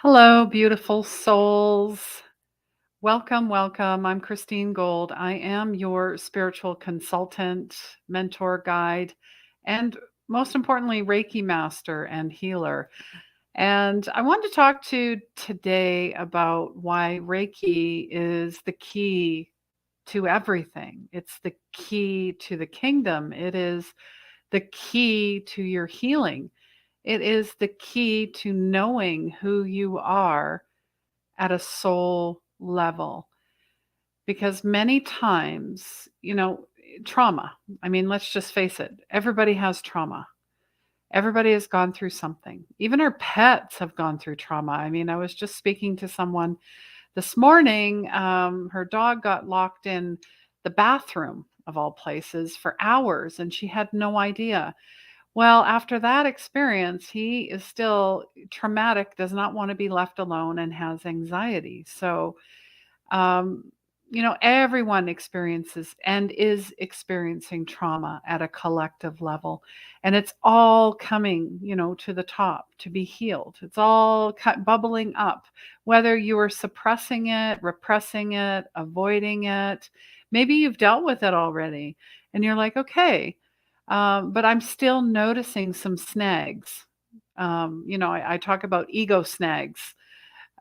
Hello, beautiful souls. Welcome, welcome. I'm Christine Gold. I am your spiritual consultant, mentor, guide, and most importantly, Reiki master and healer. And I want to talk to you today about why Reiki is the key to everything. It's the key to the kingdom. It is the key to your healing. It is the key to knowing who you are at a soul level. Because many times, trauma, I mean, let's just face it, everybody has trauma. Everybody has gone through something. Even our pets have gone through trauma. I mean, I was just speaking to someone this morning. Her dog got locked in the bathroom of all places for hours, and she had no idea. Well, after that experience, he is still traumatic, does not want to be left alone, and has anxiety. So, um, everyone experiences and is experiencing trauma at a collective level. And it's all coming, to the top to be healed. It's all bubbling up, whether you are suppressing it, repressing it, avoiding it. Maybe you've dealt with it already and you're like, okay, but I'm still noticing some snags. I talk about ego snags.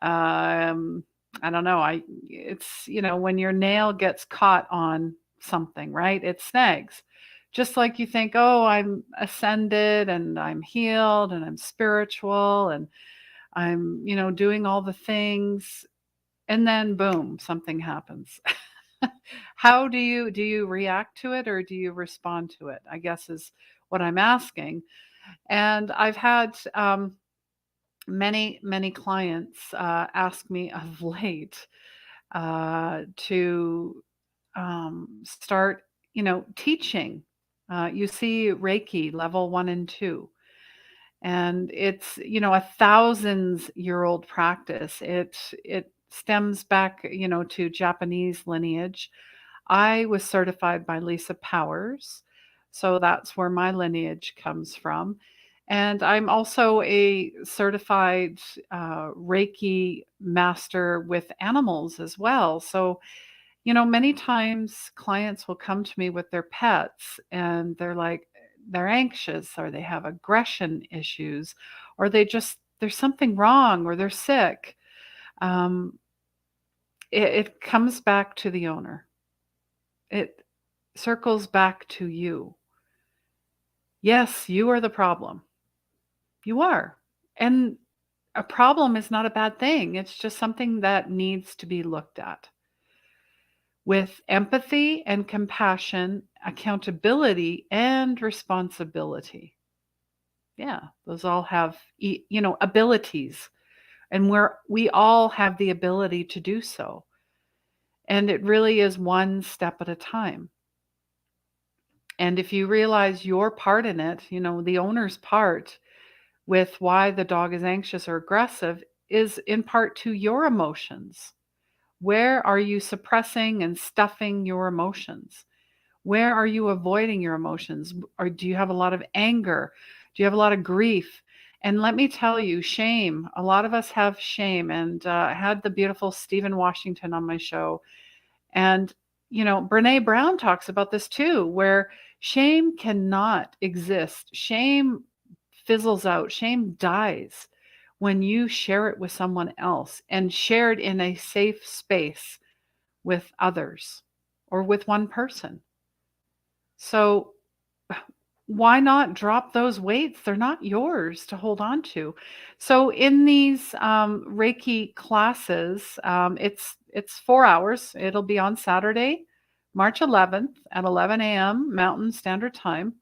Um, I don't know. It's, when your nail gets caught on something, right? It snags. Just like you think, oh, I'm ascended and I'm healed and I'm spiritual and I'm, doing all the things. And then boom, something happens. How do you react to it or do you respond to it? I guess is what I'm asking. And I've had many clients ask me of late to start, teaching. You see Reiki level 1 and 2, and it's a thousands year old practice. It stems back to Japanese lineage. I was certified by Lisa Powers, so that's where my lineage comes from. And I'm also a certified Reiki master with animals as well. So, many times clients will come to me with their pets and they're like, they're anxious or they have aggression issues or there's something wrong or they're sick. Um, it comes back to the owner. It circles back to you. Yes, you are the problem. You are. And a problem is not a bad thing. It's just something that needs to be looked at with empathy and compassion, accountability and responsibility. Yeah, those all have, abilities, and we all have the ability to do so. And it really is one step at a time. And if you realize your part in it, the owner's part with why the dog is anxious or aggressive is in part to your emotions. Where are you suppressing and stuffing your emotions? Where are you avoiding your emotions? Or do you have a lot of anger? Do you have a lot of grief? And let me tell you, shame. A lot of us have shame. And I had the beautiful Stephen Washington on my show. And, Brene Brown talks about this too, where shame cannot exist. Shame fizzles out, shame dies when you share it with someone else and share it in a safe space with others or with one person. So why not drop those weights? They're not yours to hold on to. So in these Reiki classes, it's 4 hours. It'll be on Saturday, March 11th at 11 a.m. Mountain Standard Time.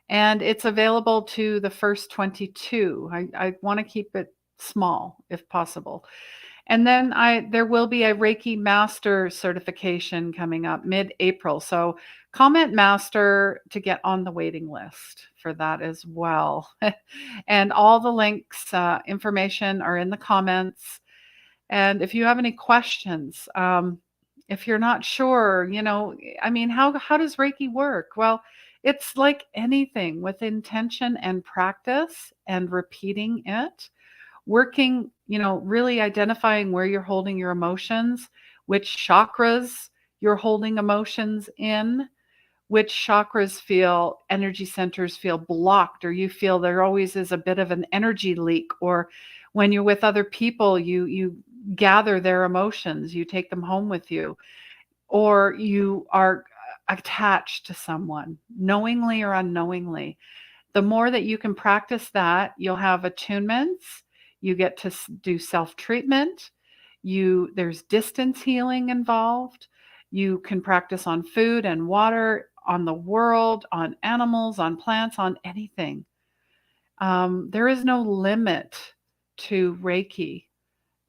And it's available to the first 22. I want to keep it small if possible. And then there will be a Reiki Master certification coming up mid-April. So comment Master to get on the waiting list for that as well. And all the links, information are in the comments. And if you have any questions, if you're not sure, I mean, how does Reiki work? Well, it's like anything with intention and practice and repeating it. working, really identifying where you're holding your emotions, which chakras you're holding emotions in, which chakras feel energy centers feel blocked, or you feel there always is a bit of an energy leak, or when you're with other people, you gather their emotions, you take them home with you, or you are attached to someone knowingly or unknowingly. The more that you can practice that, you'll have attunements, you get to do self-treatment, there's distance healing involved. You can practice on food and water, on the world, on animals, on plants, on anything. There is no limit to Reiki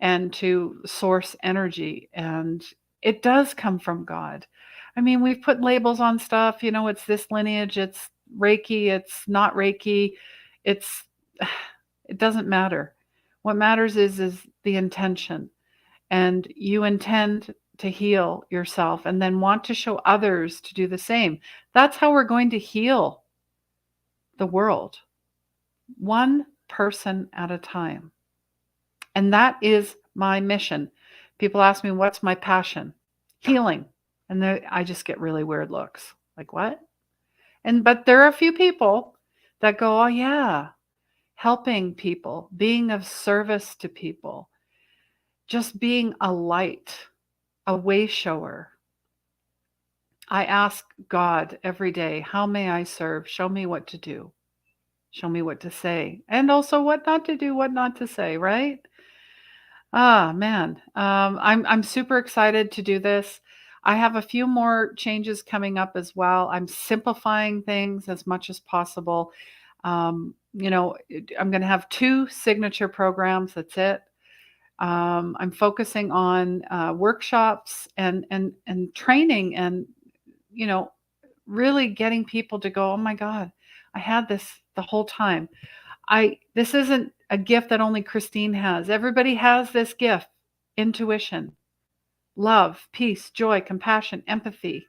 and to source energy, and it does come from God. I mean, we've put labels on stuff, it's this lineage, it's Reiki, it's not Reiki, it's it doesn't matter. What matters is the intention, and you intend to heal yourself and then want to show others to do the same. That's how we're going to heal the world, one person at a time. And that is my mission. People ask me, what's my passion? Healing. And I just get really weird looks. Like, what? But there are a few people that go, oh, yeah, helping people, being of service to people, just being a light, a way shower. I ask God every day, how may I serve? Show me what to do. Show me what to say. And also what not to do, what not to say, right? Ah, man. I'm super excited to do this. I have a few more changes coming up as well. I'm simplifying things as much as possible. I'm going to have 2 signature programs. That's it. I'm focusing on workshops and training, and you know, really getting people to go, oh my God, I had this the whole time. This isn't a gift that only Christine has. Everybody has this gift. Intuition, love, peace, joy, compassion, empathy.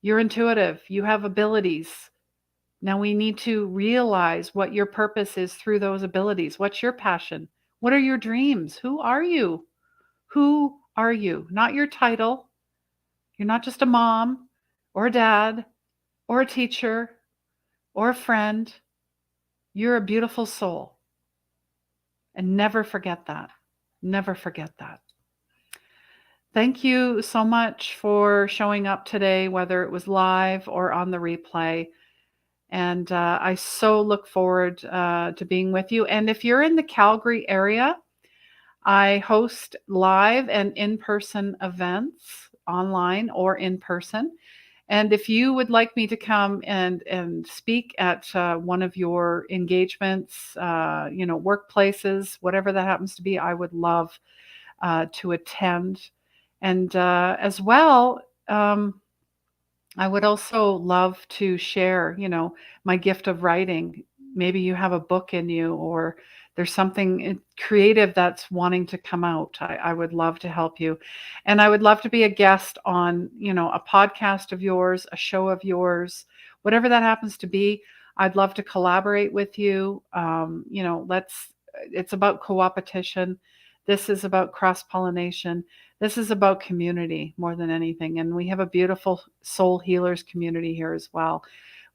You're intuitive. You have abilities. Now we need to realize what your purpose is through those abilities. What's your passion? What are your dreams? Who are you? Who are you? Not your title. You're not just a mom or a dad or a teacher or a friend. You're a beautiful soul. And never forget that. Never forget that. Thank you so much for showing up today, whether it was live or on the replay. And I so look forward to being with you. And if you're in the Calgary area, I host live and in-person events, online or in person. And if you would like me to come and speak at one of your engagements, workplaces, whatever that happens to be, I would love to attend. And as well, I would also love to share, my gift of writing. Maybe you have a book in you, or there's something creative that's wanting to come out. I would love to help you. And I would love to be a guest on, a podcast of yours, a show of yours, whatever that happens to be. I'd love to collaborate with you. It's about co-opetition. This is about cross-pollination. This is about community more than anything. And we have a beautiful soul healers community here as well,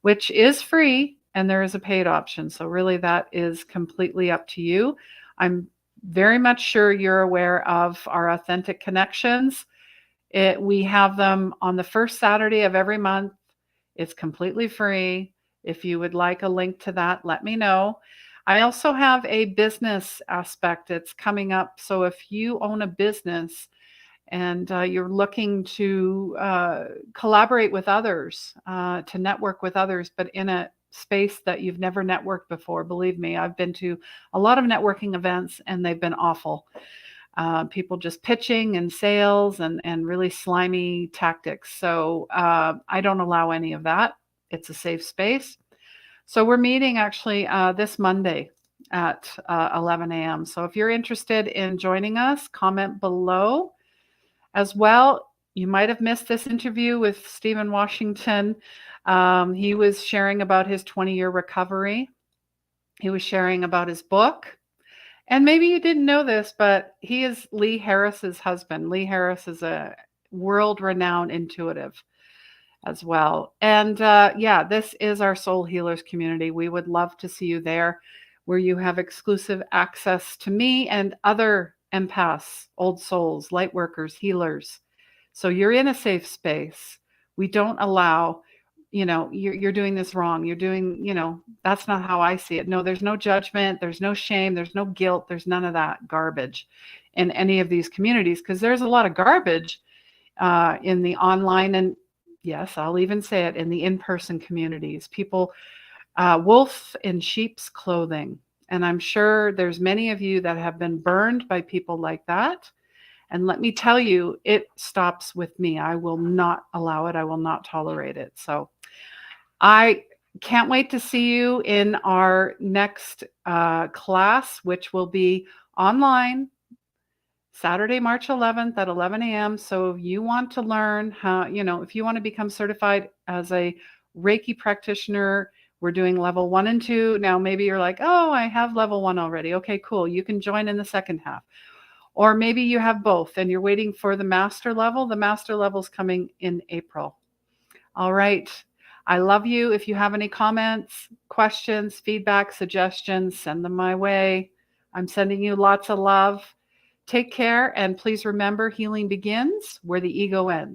which is free, and there is a paid option. So really that is completely up to you. I'm very much sure you're aware of our authentic connections. We have them on the first Saturday of every month. It's completely free. If you would like a link to that, let me know. I also have a business aspect. It's coming up. So if you own a business and you're looking to collaborate with others, to network with others, but in a space that you've never networked before, believe me, I've been to a lot of networking events and they've been awful. People just pitching and sales and really slimy tactics. So I don't allow any of that. It's a safe space. So we're meeting actually this Monday at 11 a.m. So if you're interested in joining us, comment below. As well, you might have missed this interview with Stephen Washington. He was sharing about his 20-year recovery. He was sharing about his book. And maybe you didn't know this, but he is Lee Harris's husband. Lee Harris is a world-renowned intuitive as well. And yeah, this is our Soul Healers community. We would love to see you there, where you have exclusive access to me and other empaths, old souls, light workers, healers. So you're in a safe space. We don't allow, you're doing this wrong. You're doing, that's not how I see it. No, there's no judgment. There's no shame. There's no guilt. There's none of that garbage in any of these communities, because there's a lot of garbage in the online, and yes, I'll even say it, in the in-person communities. People, wolf in sheep's clothing. And I'm sure there's many of you that have been burned by people like that. And let me tell you, it stops with me. I will not allow it. I will not tolerate it. So I can't wait to see you in our next class, which will be online Saturday, March 11th at 11 a.m. So if you want to learn how, if you want to become certified as a Reiki practitioner, we're doing level 1 and 2. Now, maybe you're like, oh, I have level 1 already. Okay, cool. You can join in the second half. Or maybe you have both and you're waiting for the master level. The master level is coming in April. All right. I love you. If you have any comments, questions, feedback, suggestions, send them my way. I'm sending you lots of love. Take care, and please remember, healing begins where the ego ends.